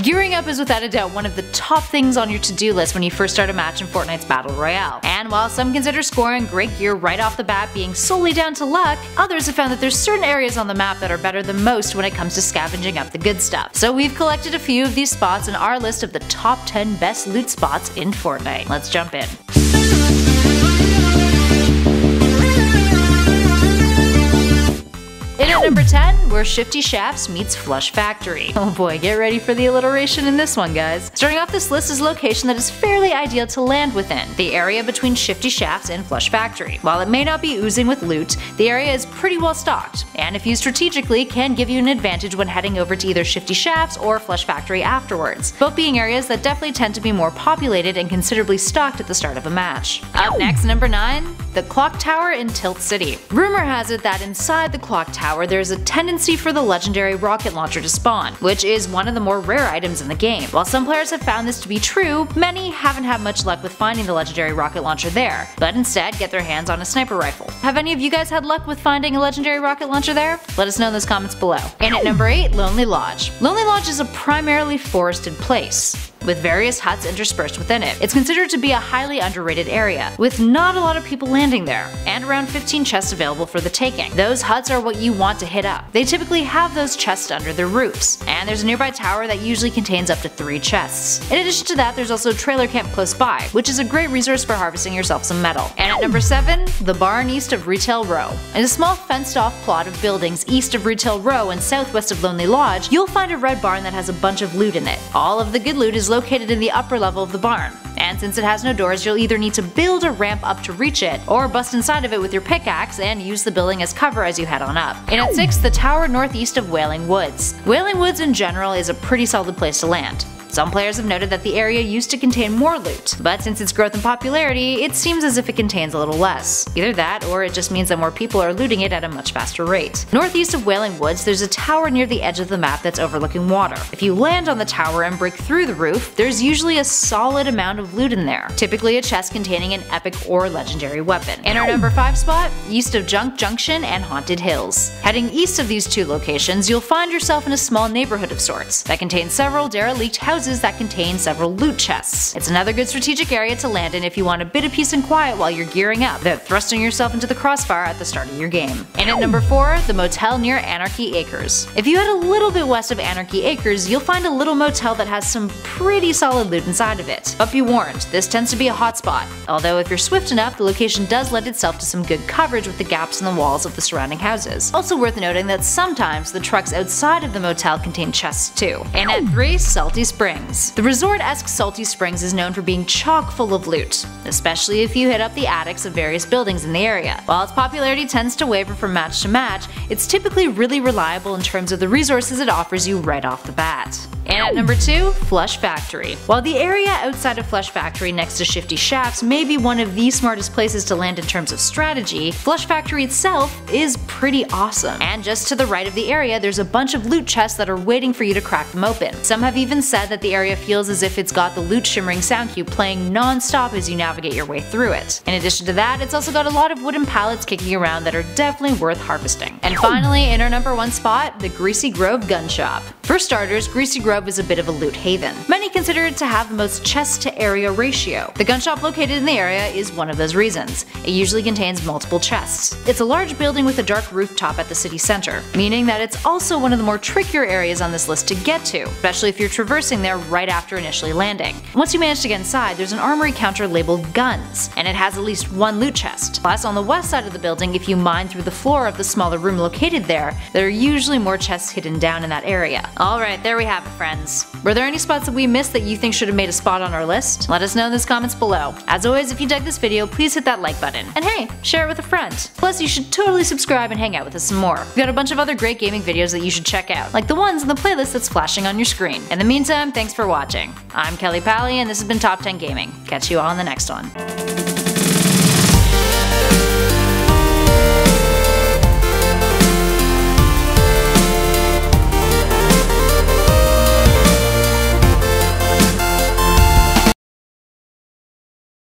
Gearing up is without a doubt one of the top things on your to-do list when you first start a match in Fortnite's Battle Royale. And while some consider scoring great gear right off the bat being solely down to luck, others have found that there's certain areas on the map that are better than most when it comes to scavenging up the good stuff. So we've collected a few of these spots in our list of the top 10 best loot spots in Fortnite. Let's jump in. In at number 10, where Shifty Shafts meets Flush Factory. Oh boy, get ready for the alliteration in this one, guys. Starting off this list is a location that is fairly ideal to land within, the area between Shifty Shafts and Flush Factory. While it may not be oozing with loot, the area is pretty well stocked, and if used strategically can give you an advantage when heading over to either Shifty Shafts or Flush Factory afterwards, both being areas that definitely tend to be more populated and considerably stocked at the start of a match. Up next, number 9, the Clock Tower in Tilt City. Rumor has it that inside the Clock Tower there's a tendency for the legendary rocket launcher to spawn, which is one of the more rare items in the game. While some players have found this to be true, many haven't had much luck with finding the legendary rocket launcher there, but instead get their hands on a sniper rifle. Have any of you guys had luck with finding a legendary rocket launcher there? Let us know in those comments below. And at number 8, Lonely Lodge. Lonely Lodge is a primarily forested place, with various huts interspersed within it. It's considered to be a highly underrated area, with not a lot of people landing there, and around 15 chests available for the taking. Those huts are what you want to hit up. They typically have those chests under their roofs, and there's a nearby tower that usually contains up to 3 chests. In addition to that, there's also a trailer camp close by, which is a great resource for harvesting yourself some metal. And at number 7, the barn east of Retail Row. In a small fenced-off plot of buildings east of Retail Row and southwest of Lonely Lodge, you'll find a red barn that has a bunch of loot in it. All of the good loot is located in the upper level of the barn, and since it has no doors, you'll either need to build a ramp up to reach it, or bust inside of it with your pickaxe and use the building as cover as you head on up. And at 6, the tower northeast of Wailing Woods. Wailing Woods in general is a pretty solid place to land. Some players have noted that the area used to contain more loot, but since its growth in popularity, it seems as if it contains a little less. Either that, or it just means that more people are looting it at a much faster rate. Northeast of Wailing Woods, there's a tower near the edge of the map that's overlooking water. If you land on the tower and break through the roof, there's usually a solid amount of loot in there, typically a chest containing an epic or legendary weapon. In our number 5 spot, east of Junk Junction and Haunted Hills. Heading east of these two locations, you'll find yourself in a small neighborhood of sorts that contains several derelict houses that contain several loot chests. It's another good strategic area to land in if you want a bit of peace and quiet while you're gearing up, without thrusting yourself into the crossfire at the start of your game. And at number 4, the motel near Anarchy Acres. If you head a little bit west of Anarchy Acres, you'll find a little motel that has some pretty solid loot inside of it. But be warned, this tends to be a hotspot, although if you're swift enough, the location does lend itself to some good coverage with the gaps in the walls of the surrounding houses. Also worth noting that sometimes the trucks outside of the motel contain chests too. And at 3, Salty Springs. The resort-esque Salty Springs is known for being chock full of loot, especially if you hit up the attics of various buildings in the area. While its popularity tends to waver from match to match, it's typically really reliable in terms of the resources it offers you right off the bat. And at number 2, Flush Factory. While the area outside of Flush Factory next to Shifty Shafts may be one of the smartest places to land in terms of strategy, Flush Factory itself is pretty awesome. And just to the right of the area, there's a bunch of loot chests that are waiting for you to crack them open. Some have even said that the area feels as if it's got the loot shimmering sound cue playing non-stop as you navigate your way through it. In addition to that, it's also got a lot of wooden pallets kicking around that are definitely worth harvesting. And finally, in our number 1 spot, the Greasy Grove Gun Shop. For starters, Greasy Grove is a bit of a loot haven. Many consider it to have the most chest to area ratio. The gun shop located in the area is one of those reasons. It usually contains multiple chests. It's a large building with a dark rooftop at the city center, meaning that it's also one of the more trickier areas on this list to get to, especially if you're traversing there right after initially landing. Once you manage to get inside, there's an armory counter labeled Guns, and it has at least 1 loot chest. Plus, on the west side of the building, if you mine through the floor of the smaller room located there are usually more chests hidden down in that area. Alright, there we have it, friends. Were there any spots that we missed that you think should have made a spot on our list? Let us know in the comments below. As always, if you dug this video, please hit that like button. And hey, share it with a friend. Plus, you should totally subscribe and hang out with us some more. We've got a bunch of other great gaming videos that you should check out, like the ones in the playlist that's flashing on your screen. In the meantime, thanks for watching. I'm Kelly Pally, and this has been Top 10 Gaming. Catch you all in the next one.